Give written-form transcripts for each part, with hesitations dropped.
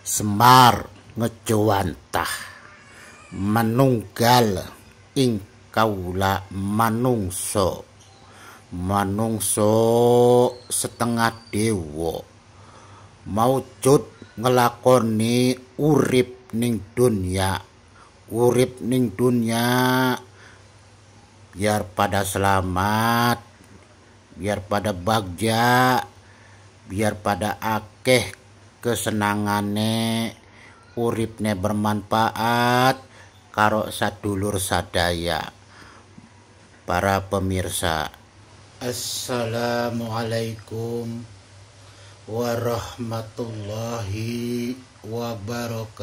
Semar ngejawantah manunggal ing kaula manungso setengah dewa maujud ngelakoni urip ning dunya biar pada selamat, biar pada bagja, biar pada akeh kesenangane, uripne bermanfaat karo sadulur sadaya. Para pemirsa, assalamualaikum warahmatullahi wabarakatuh.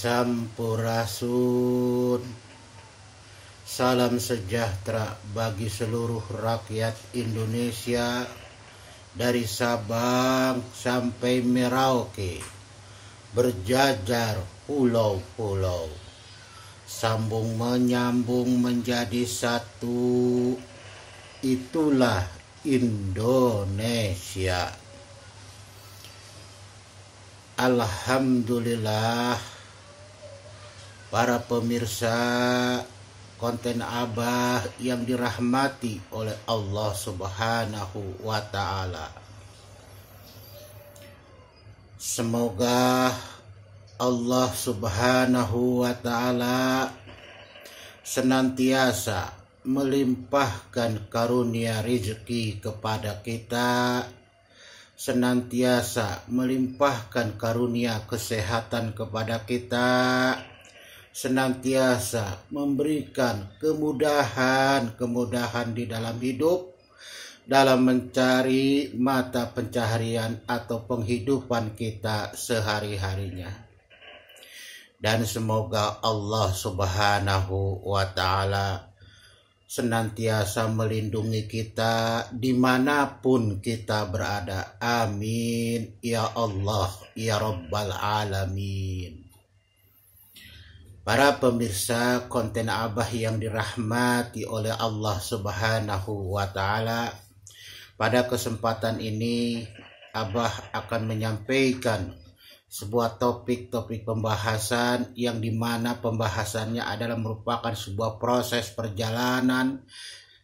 Sampurasun. Salam sejahtera bagi seluruh rakyat Indonesia dari Sabang sampai Merauke, berjajar pulau-pulau, sambung menyambung menjadi satu. Itulah Indonesia. Alhamdulillah. Para pemirsa konten Abah yang dirahmati oleh Allah Subhanahu wa Ta'ala, semoga Allah Subhanahu wa Ta'ala senantiasa melimpahkan karunia rezeki kepada kita, senantiasa melimpahkan karunia kesehatan kepada kita, senantiasa memberikan kemudahan di dalam hidup, dalam mencari mata pencaharian atau penghidupan kita sehari-harinya. Dan semoga Allah Subhanahu wa Ta'ala senantiasa melindungi kita dimanapun kita berada. Amin ya Allah ya Rabbal Alamin. Para pemirsa konten Abah yang dirahmati oleh Allah Subhanahu wa Ta'ala, pada kesempatan ini Abah akan menyampaikan sebuah topik pembahasan yang dimana pembahasannya adalah merupakan sebuah proses perjalanan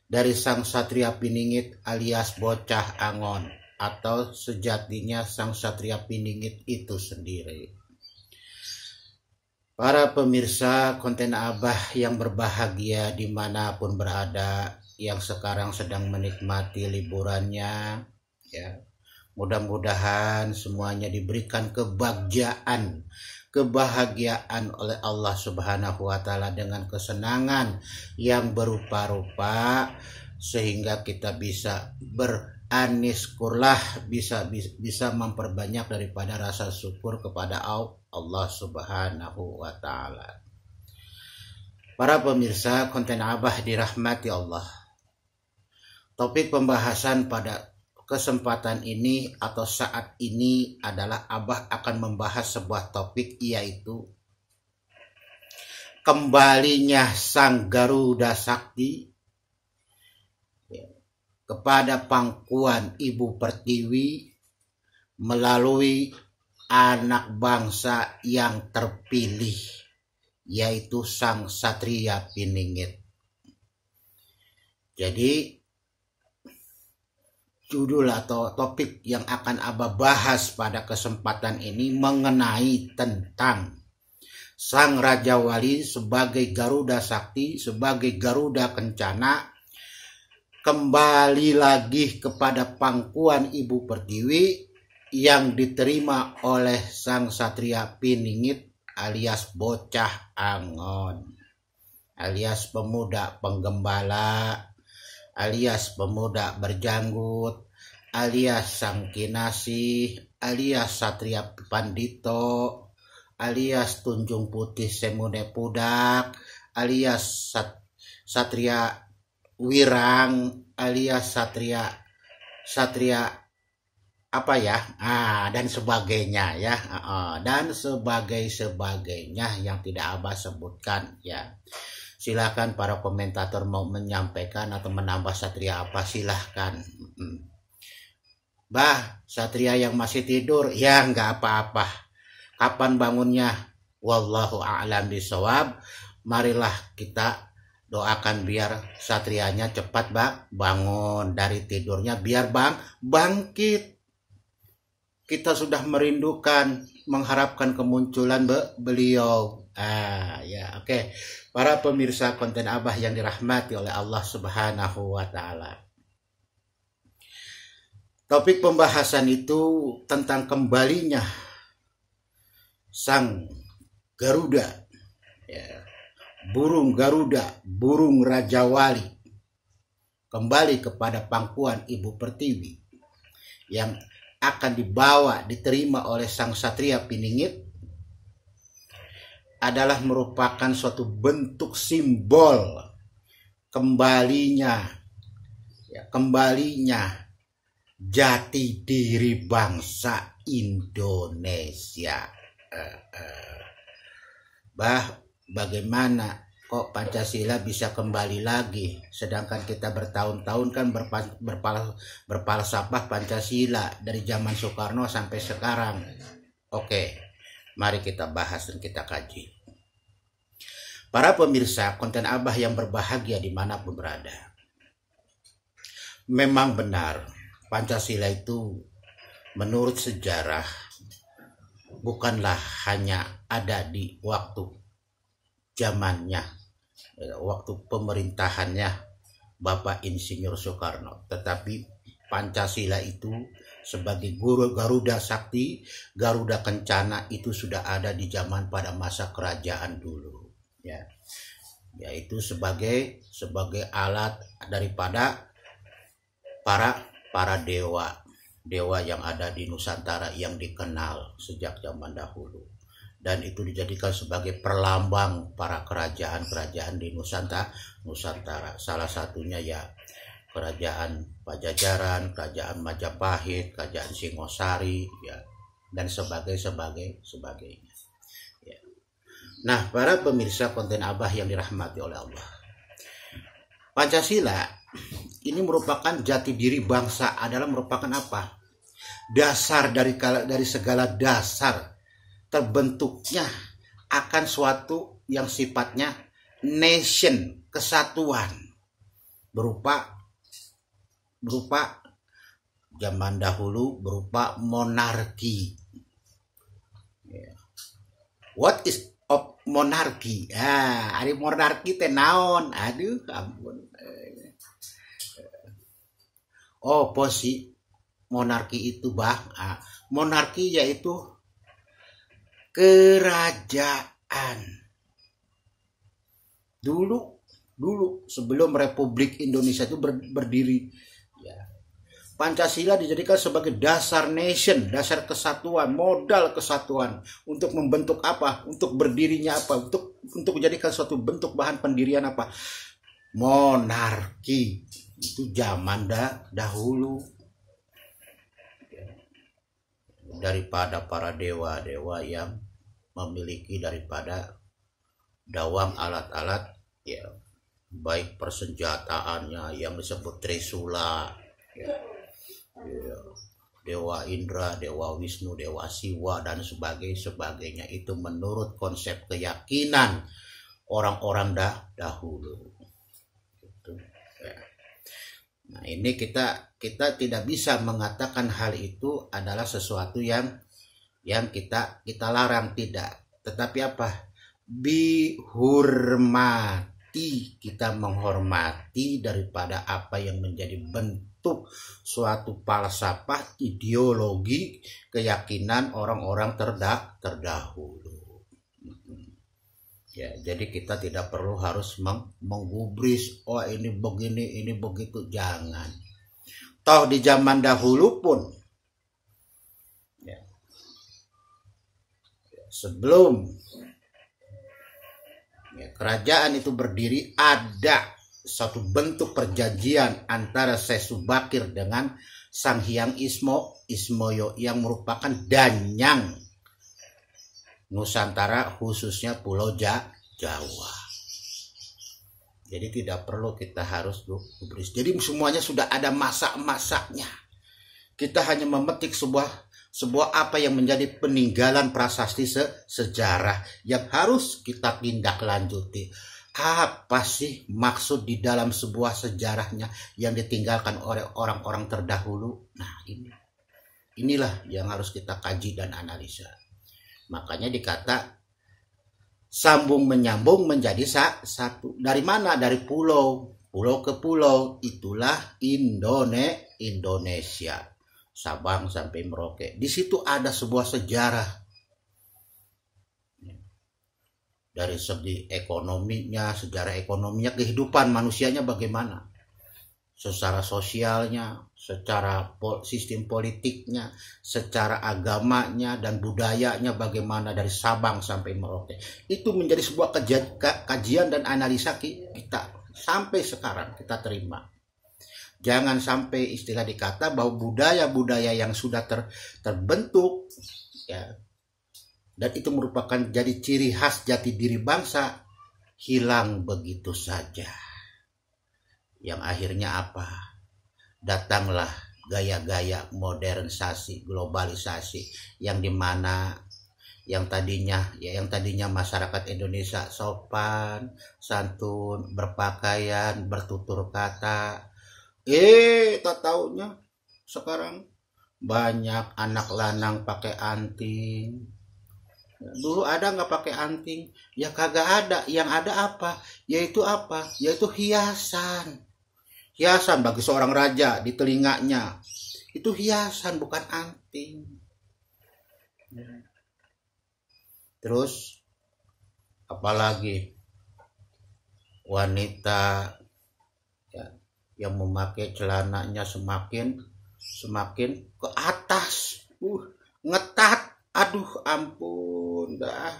dari sang Satria Piningit alias Bocah Angon, atau sejatinya sang Satria Piningit itu sendiri. Para pemirsa konten Abah yang berbahagia dimanapun berada, yang sekarang sedang menikmati liburannya, ya, mudah-mudahan semuanya diberikan kebahagiaan oleh Allah Subhanahu wa Ta'ala dengan kesenangan yang berupa-rupa, sehingga kita bisa beraniskurlah, bisa memperbanyak daripada rasa syukur kepada Allah Subhanahu wa Ta'ala. Para pemirsa konten Abah dirahmati Allah, topik pembahasan pada kesempatan ini atau saat ini adalah Abah akan membahas sebuah topik, yaitu kembalinya Sang Garuda Sakti kepada pangkuan Ibu Pertiwi melalui anak bangsa yang terpilih, yaitu Sang Satria Piningit. Jadi judul atau topik yang akan Abah bahas pada kesempatan ini mengenai tentang Sang Raja Wali sebagai Garuda Sakti, sebagai Garuda Kencana, kembali lagi kepada pangkuan Ibu Pertiwi yang diterima oleh Sang Satria Piningit alias Bocah Angon, alias pemuda penggembala, alias pemuda berjanggut, alias Sang Kinasih, alias Satria Pandito, alias Tunjung Putih Semune Pudak, alias Satria Wirang, alias Satria apa ya, dan sebagainya ya, dan sebagainya yang tidak Abah sebutkan ya. Silahkan para komentator mau menyampaikan atau menambah satria apa, silahkan. Bah, satria yang masih tidur, ya nggak apa-apa. Kapan bangunnya? Wallahu a'lam bishawab. Marilah kita doakan biar satrianya cepat bangun dari tidurnya, biar bangkit. Kita sudah merindukan, mengharapkan kemunculan beliau. Ya, oke. Para pemirsa konten Abah yang dirahmati oleh Allah Subhanahu wa taala. Topik pembahasan itu tentang kembalinya sang Garuda, ya, burung Garuda, burung Raja Wali, kembali kepada pangkuan Ibu Pertiwi yang akan dibawa, diterima oleh sang Satria Piningit, adalah merupakan suatu bentuk simbol kembalinya jati diri bangsa Indonesia. Bagaimana kok Pancasila bisa kembali lagi, sedangkan kita bertahun-tahun kan berfalsafah Pancasila dari zaman Soekarno sampai sekarang. Oke, mari kita bahas dan kita kaji. Para pemirsa konten Abah yang berbahagia dimanapun berada, memang benar Pancasila itu menurut sejarah bukanlah hanya ada di waktu zamannya, waktu pemerintahannya Bapak Insinyur Soekarno, tetapi Pancasila itu sebagai guru Garuda Sakti, Garuda Kencana itu sudah ada di zaman pada masa kerajaan dulu, ya, yaitu sebagai alat daripada para dewa yang ada di Nusantara yang dikenal sejak zaman dahulu, dan itu dijadikan sebagai perlambang para kerajaan di Nusantara. Salah satunya ya kerajaan Pajajaran, kerajaan Majapahit, kerajaan Singosari, ya, dan sebagainya. Ya. Nah, para pemirsa konten Abah yang dirahmati oleh Allah, Pancasila ini merupakan jati diri bangsa, adalah merupakan apa? Dasar dari segala dasar terbentuknya akan suatu yang sifatnya nation, kesatuan, berupa zaman dahulu berupa monarki. What is of monarki? Ari monarki teh naon? Aduh, ampun. Oh, posi monarki itu monarki yaitu kerajaan. Dulu sebelum Republik Indonesia itu berdiri, ya, Pancasila dijadikan sebagai dasar nation, dasar kesatuan, modal kesatuan untuk membentuk apa? Untuk berdirinya apa? Untuk menjadikan suatu bentuk bahan pendirian apa? Monarki. Itu zaman dahulu, daripada para dewa yang memiliki daripada dawang alat-alat, ya, baik persenjataannya yang disebut Trisula, ya, Dewa Indra, Dewa Wisnu, Dewa Siwa, dan sebagainya. Itu menurut konsep keyakinan orang-orang dahulu. Nah, ini kita tidak bisa mengatakan hal itu adalah sesuatu yang kita larang, tidak. Tetapi apa? Dihormati, kita menghormati daripada apa yang menjadi bentuk suatu falsafah, ideologi, keyakinan orang-orang terdahulu. Ya, jadi kita tidak perlu harus menggubris, oh ini begini, ini begitu, jangan. Toh di zaman dahulu pun, ya, sebelum kerajaan itu berdiri, ada suatu bentuk perjanjian antara Syekh Subakir dengan Sang Hyang Ismoyo yang merupakan danyang Nusantara, khususnya Pulau Jawa. Jadi tidak perlu kita harus gubris. Jadi semuanya sudah ada masak-masaknya. Kita hanya memetik sebuah apa yang menjadi peninggalan prasasti sejarah yang harus kita tindak lanjuti. Apa sih maksud di dalam sebuah sejarahnya yang ditinggalkan oleh orang-orang terdahulu? Nah, inilah yang harus kita kaji dan analisa. Makanya dikata sambung menyambung menjadi satu. Dari mana? Dari pulau ke pulau. Itulah Indonesia. Sabang sampai Merauke. Di situ ada sebuah sejarah. Dari segi ekonominya, sejarah ekonominya, kehidupan manusianya bagaimana. Secara sosialnya, secara sistem politiknya, secara agamanya dan budayanya bagaimana dari Sabang sampai Merauke. Itu menjadi sebuah kajian dan analisa kita sampai sekarang kita terima. Jangan sampai istilah dikata bahwa budaya-budaya yang sudah terbentuk ya, dan itu merupakan jadi ciri khas jati diri bangsa hilang begitu saja. Yang akhirnya apa? Datanglah gaya-gaya modernisasi, globalisasi yang dimana yang tadinya masyarakat Indonesia sopan, santun, berpakaian, bertutur kata. Tak taunya sekarang banyak anak lanang pakai anting. Dulu ada nggak pakai anting? Ya kagak ada. Yang ada apa? Yaitu hiasan. Hiasan bagi seorang raja di telinganya. Itu hiasan bukan anting. Terus apalagi wanita yang memakai celananya semakin ke atas, ngetat, aduh ampun dah,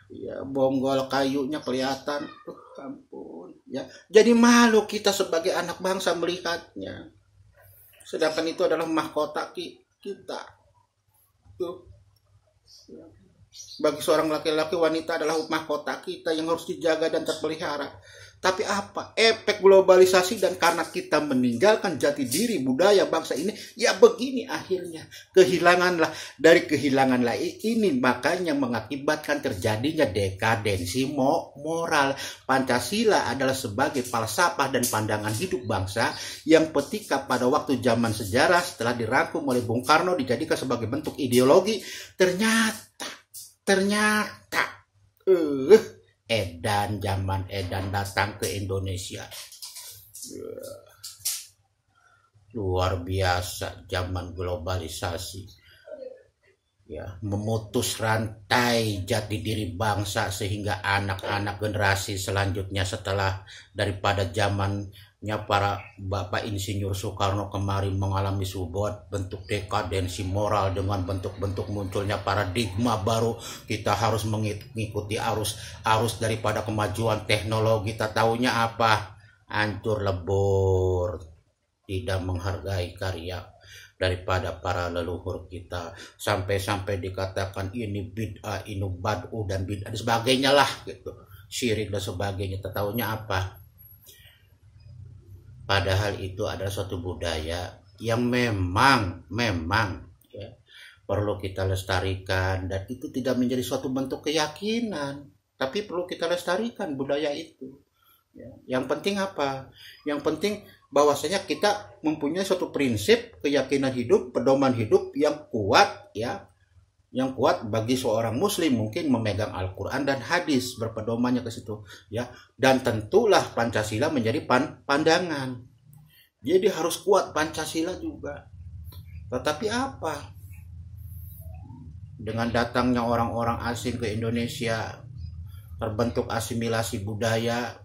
ya bonggol kayunya kelihatan, ampun, ya jadi malu kita sebagai anak bangsa melihatnya, sedangkan itu adalah mahkota kita, tuh. Bagi seorang laki-laki, wanita adalah mahkota kita yang harus dijaga dan terpelihara. Tapi apa? Efek globalisasi dan karena kita meninggalkan jati diri budaya bangsa ini, ya begini akhirnya. Kehilangan ini makanya mengakibatkan terjadinya dekadensi moral. Pancasila adalah sebagai falsafah dan pandangan hidup bangsa yang ketika pada waktu zaman sejarah setelah dirangkum oleh Bung Karno dijadikan sebagai bentuk ideologi, ternyata zaman edan datang ke Indonesia. Luar biasa zaman globalisasi. Ya, memutus rantai jati diri bangsa sehingga anak-anak generasi selanjutnya setelah daripada zamannya para Bapak Insinyur Soekarno kemarin mengalami sebuah bentuk dekadensi moral dengan bentuk-bentuk munculnya paradigma baru. Kita harus mengikuti arus daripada kemajuan teknologi. Tak taunya apa? Hancur lebur, tidak menghargai karya daripada para leluhur kita, sampai dikatakan ini bid'ah, ini bad'u dan bid'ah dan sebagainya lah gitu, syirik dan sebagainya. Tahunya apa? Padahal itu adalah suatu budaya yang memang ya, perlu kita lestarikan, dan itu tidak menjadi suatu bentuk keyakinan, tapi perlu kita lestarikan budaya itu. Ya, yang penting apa? Yang penting bahwasanya kita mempunyai suatu prinsip keyakinan hidup, pedoman hidup yang kuat ya. Yang kuat bagi seorang muslim mungkin memegang Al-Qur'an dan hadis berpedomannya ke situ ya. Dan tentulah Pancasila menjadi pandangan. Jadi harus kuat Pancasila juga. Tetapi apa? Dengan datangnya orang-orang asing ke Indonesia, terbentuk asimilasi budaya.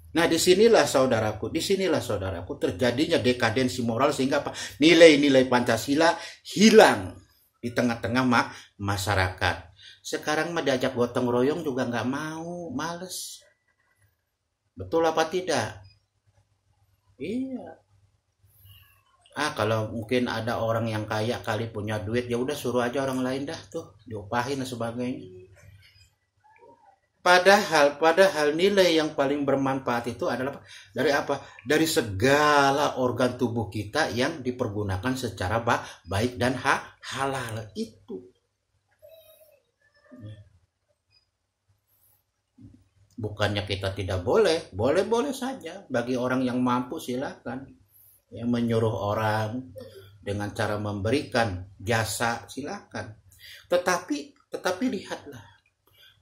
Nah, disinilah saudaraku terjadinya dekadensi moral sehingga apa? Nilai-nilai Pancasila hilang di tengah-tengah masyarakat. Sekarang mah diajak gotong royong juga nggak mau, males. Betul apa tidak? Iya. Kalau mungkin ada orang yang kaya kali punya duit, ya udah suruh aja orang lain dah tuh diupahin dan sebagainya. Padahal nilai yang paling bermanfaat itu adalah dari apa? Dari segala organ tubuh kita yang dipergunakan secara baik dan halal itu. Bukannya kita tidak boleh, boleh saja. Bagi orang yang mampu silakan. Ya, menyuruh orang dengan cara memberikan jasa silakan. Tetapi lihatlah.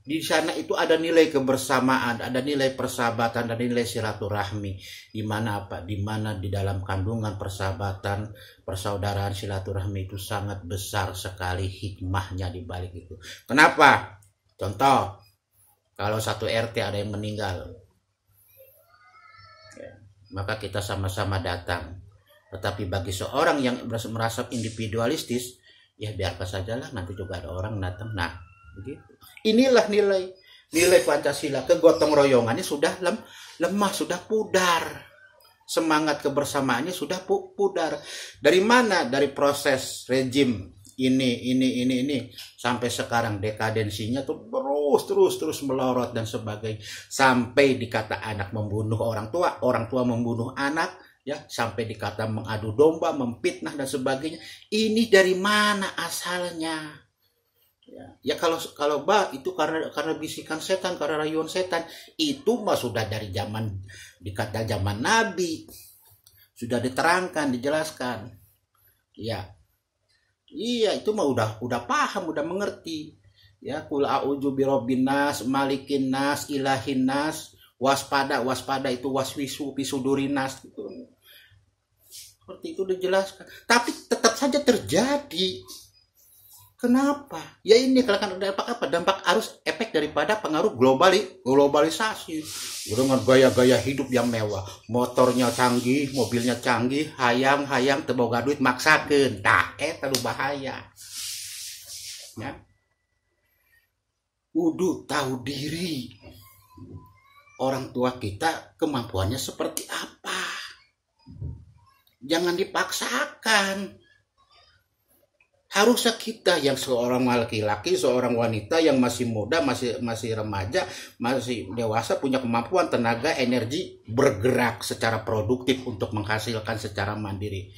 Di sana itu ada nilai kebersamaan, ada nilai persahabatan, ada nilai silaturahmi. Di mana apa? Di mana di dalam kandungan persahabatan, persaudaraan, silaturahmi itu sangat besar sekali hikmahnya di balik itu. Kenapa? Contoh, kalau satu RT ada yang meninggal, ya, maka kita sama-sama datang. Tetapi bagi seorang yang merasa individualistis, ya biarkan sajalah, nanti juga ada orang datang. Nah, begitu. Inilah nilai Pancasila. Kegotong royongannya sudah lemah, sudah pudar. Semangat kebersamaannya sudah pudar. Dari mana? Dari proses rejim ini sampai sekarang dekadensinya tuh terus melorot dan sebagainya. Sampai dikata anak membunuh orang tua membunuh anak, ya, sampai dikata mengadu domba, memfitnah dan sebagainya. Ini dari mana asalnya? Ya kalau itu karena bisikan setan, karena rayuan setan. Itu mah sudah dari dikata zaman Nabi. Sudah diterangkan, dijelaskan. Ya. Iya, itu mah udah paham, udah mengerti. Ya, qul a'udzu birabbin nas, malikin nas, ilahin nas, waspada itu waswisu pisudurinas gitu. Seperti itu dijelaskan. Tapi tetap saja terjadi. Kenapa? Ya ini kalau dampak apa? Dampak arus efek daripada pengaruh globalisasi. Dengan gaya-gaya hidup yang mewah, motornya canggih, mobilnya canggih, hayang teboga duit maksakeun. Tah, terlalu bahaya. Ya. Kudu tahu diri. Orang tua kita kemampuannya seperti apa? Jangan dipaksakan. Harusnya kita yang seorang laki-laki, seorang wanita yang masih muda, masih remaja, masih dewasa, punya kemampuan, tenaga, energi, bergerak secara produktif untuk menghasilkan secara mandiri.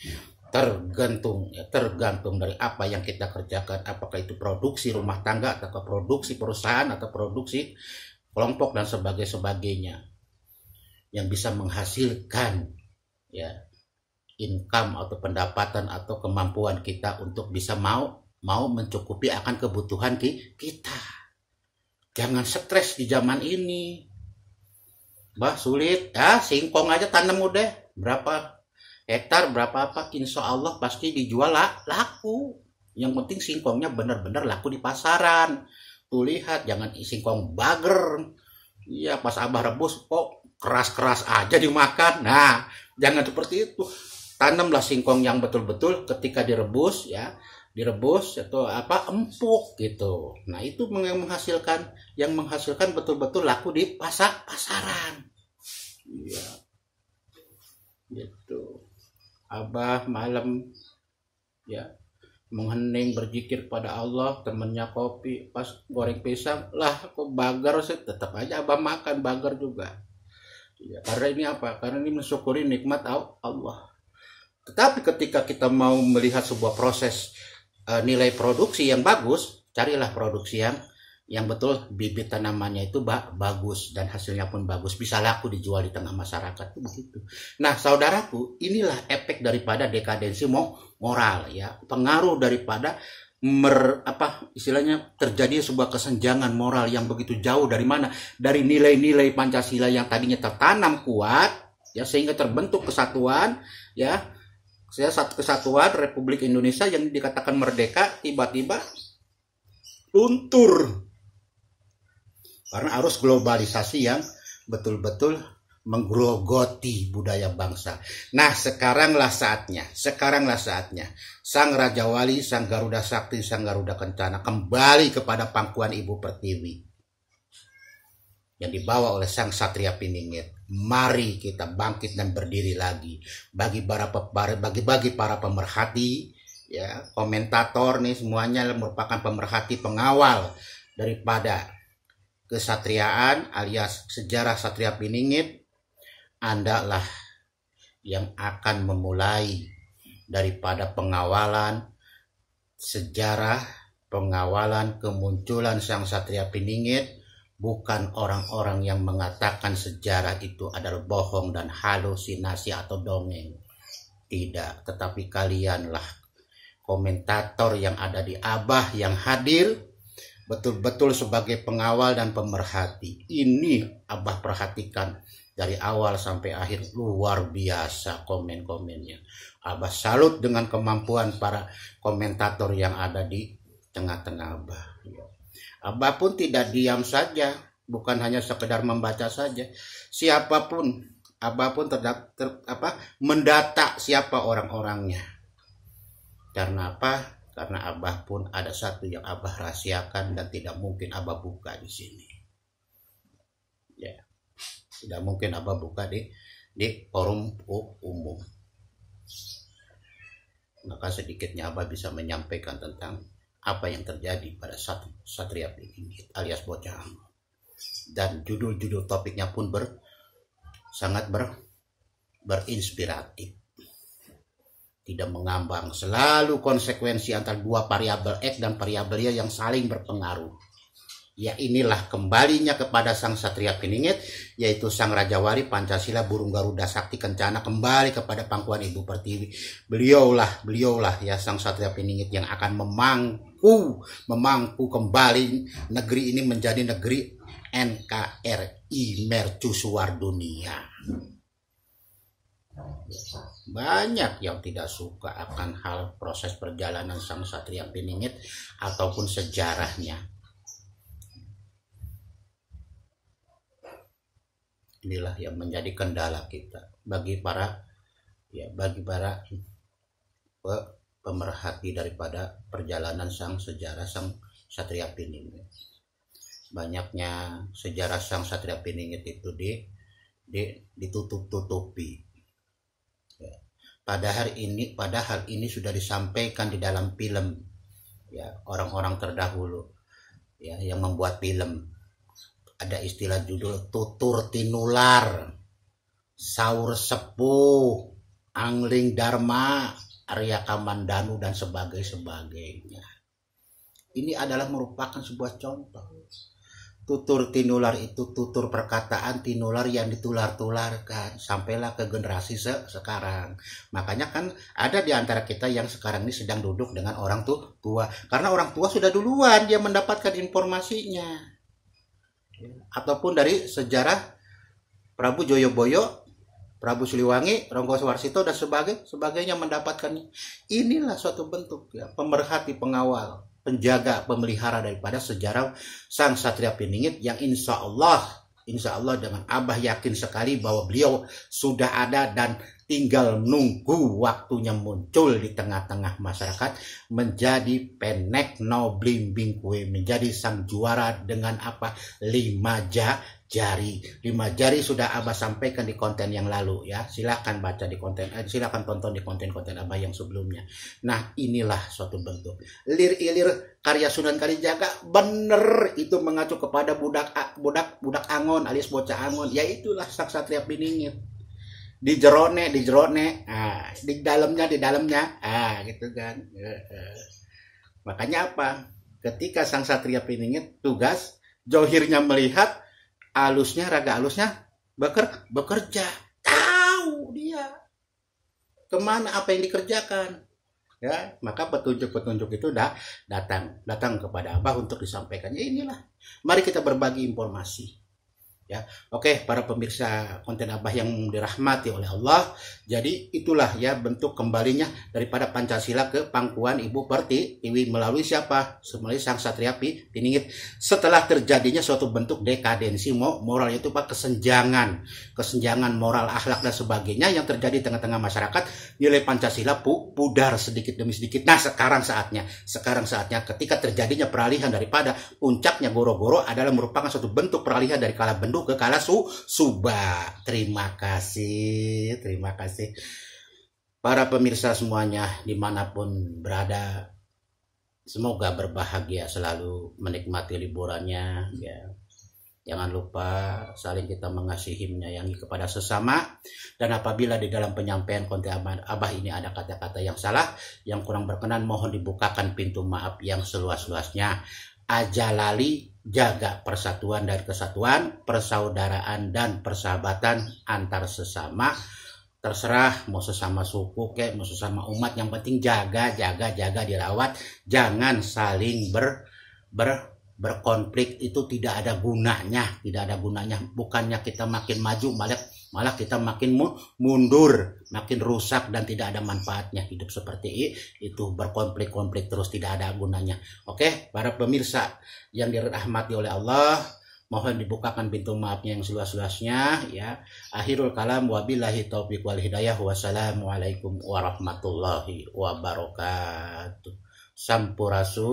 Tergantung dari apa yang kita kerjakan, apakah itu produksi rumah tangga, atau produksi perusahaan, atau produksi kelompok dan sebagainya yang bisa menghasilkan, ya, income atau pendapatan atau kemampuan kita untuk bisa mau mencukupi akan kebutuhan kita. Jangan stres di zaman ini. Sulit. Ya, singkong aja tanam udah berapa hektar, berapa apa, insya Allah pasti dijual laku. Yang penting singkongnya benar-benar laku di pasaran. Tuh lihat, jangan singkong bager. Iya, pas abah rebus kok keras-keras aja dimakan. Nah, jangan seperti itu. Tanamlah singkong yang betul-betul ketika direbus atau empuk gitu. Nah, itu yang menghasilkan betul-betul laku di pasaran. Iya. Gitu. Abah malam ya menghening berzikir pada Allah, temennya kopi, pas goreng pisang lah kok bagar sih, tetap aja abah makan bagar juga. Ya, karena ini apa? Karena ini mensyukuri nikmat Allah. Tetapi ketika kita mau melihat sebuah proses nilai produksi yang bagus, carilah produksi yang betul bibit tanamannya itu bagus dan hasilnya pun bagus, bisa laku dijual di tengah masyarakat begitu. Nah, saudaraku, inilah efek daripada dekadensi moral, ya, pengaruh daripada istilahnya terjadi sebuah kesenjangan moral yang begitu jauh dari mana? Dari nilai-nilai Pancasila yang tadinya tertanam kuat, ya, sehingga terbentuk kesatuan, ya. Kesatuan Republik Indonesia yang dikatakan merdeka tiba-tiba luntur karena arus globalisasi yang betul-betul menggerogoti budaya bangsa. Nah, sekaranglah saatnya Sang Raja Wali, Sang Garuda Sakti, Sang Garuda Kencana kembali kepada pangkuan Ibu Pertiwi yang dibawa oleh Sang Satria Piningit. Mari kita bangkit dan berdiri lagi. Bagi para pemerhati, ya, komentator nih semuanya merupakan pemerhati pengawal daripada kesatriaan alias sejarah Satria Piningit, Andalah yang akan memulai daripada pengawalan sejarah, pengawalan kemunculan Sang Satria Piningit. Bukan orang-orang yang mengatakan sejarah itu adalah bohong dan halusinasi atau dongeng. Tidak, tetapi kalianlah komentator yang ada di Abah yang hadir betul-betul sebagai pengawal dan pemerhati. Ini Abah perhatikan dari awal sampai akhir, luar biasa komen-komennya. Abah salut dengan kemampuan para komentator yang ada di tengah-tengah Abah. Abah pun tidak diam saja, bukan hanya sekedar membaca saja. Siapapun, Abah pun mendata siapa orang-orangnya. Karena apa? Karena Abah pun ada satu yang Abah rahasiakan dan tidak mungkin Abah buka di sini. Ya, tidak mungkin Abah buka di forum umum. Maka sedikitnya Abah bisa menyampaikan tentang apa yang terjadi pada Satria Piningit alias Bocah Angon. Dan judul-judul topiknya pun sangat berinspiratif. Tidak mengambang, selalu konsekuensi antara dua variabel X dan variabel Y yang saling berpengaruh. Ya, inilah kembalinya kepada Sang Satria Piningit, yaitu Sang Raja Wali Pancasila Burung Garuda Sakti Kencana, kembali kepada pangkuan Ibu Pertiwi. Beliaulah ya Sang Satria Piningit yang akan memangku kembali negeri ini menjadi negeri NKRI, mercusuar dunia. Banyak yang tidak suka akan hal proses perjalanan Sang Satria Piningit ataupun sejarahnya. Inilah yang menjadi kendala kita bagi para pemerhati daripada perjalanan sejarah Sang Satria Piningit. Banyaknya sejarah Sang Satria Piningit itu ditutup-tutupi. Ya. Padahal ini sudah disampaikan di dalam film, ya, orang-orang terdahulu, ya, yang membuat film. Ada istilah judul tutur tinular, saur sepuh, angling dharma, Arya Kamandanu dan sebagainya. Ini adalah merupakan sebuah contoh. Tutur tinular itu tutur perkataan tinular yang ditular-tularkan sampailah ke generasi sekarang. Makanya kan ada di antara kita yang sekarang ini sedang duduk dengan orang tua, karena orang tua sudah duluan dia mendapatkan informasinya. Ataupun dari sejarah Prabu Joyoboyo, Prabu Siliwangi, Ronggo Warsito dan sebagainya mendapatkan. Inilah suatu bentuk, ya, pemerhati, pengawal, penjaga, pemelihara daripada sejarah Sang Satria Piningit yang insya Allah dengan Abah yakin sekali bahwa beliau sudah ada dan tinggal nunggu waktunya muncul di tengah-tengah masyarakat menjadi penek no blimbing kue, menjadi sang juara dengan 5 jari. 5 jari sudah Abah sampaikan di konten yang lalu, ya. Silakan baca di konten, silakan tonton di konten-konten Abah yang sebelumnya. Nah, inilah suatu bentuk lir-ilir karya Sunan Kalijaga, bener itu mengacu kepada budak Angon alias Bocah Angon, yaitulah Sang Satria Piningit. Di jerone, di dalamnya, gitu kan. Makanya apa? Ketika Sang Satria Piningit tugas, johirnya melihat, raga alusnya bekerja. Tahu dia kemana apa yang dikerjakan. Ya, maka petunjuk-petunjuk itu datang kepada Abah untuk disampaikan. Ya, inilah. Mari kita berbagi informasi. Ya, oke, para pemirsa konten Abah yang dirahmati oleh Allah. Jadi itulah ya bentuk kembalinya daripada Pancasila ke pangkuan Ibu Pertiwi melalui siapa? Melalui Sang Satria Piningit. Setelah terjadinya suatu bentuk dekadensi moral, itu Pak, kesenjangan moral, akhlak dan sebagainya yang terjadi di tengah-tengah masyarakat, nilai Pancasila pudar sedikit demi sedikit. Nah, sekarang saatnya ketika terjadinya peralihan daripada puncaknya Goro-Goro adalah merupakan suatu bentuk peralihan dari kala Bendu ke kala Suba. Terima kasih para pemirsa semuanya dimanapun berada, semoga berbahagia selalu menikmati liburannya, ya. Jangan lupa saling kita mengasihi, menyayangi kepada sesama. Dan apabila di dalam penyampaian konten Abah ini ada kata-kata yang salah, yang kurang berkenan, mohon dibukakan pintu maaf yang seluas-luasnya. Aja lali, jaga persatuan dan kesatuan, persaudaraan dan persahabatan antar sesama. Terserah mau sesama suku mau sesama umat, yang penting jaga dirawat. Jangan saling berkonflik, itu tidak ada gunanya. Bukannya kita makin maju, malah kita makin mundur, makin rusak, dan tidak ada manfaatnya. Hidup seperti itu berkonflik terus, tidak ada gunanya. Oke, para pemirsa yang dirahmati oleh Allah, mohon dibukakan pintu maafnya yang seluas-luasnya ya. Akhirul kalam, wabillahi taufiq wal hidayah. Wassalamualaikum warahmatullahi wabarakatuh. Sampurasun.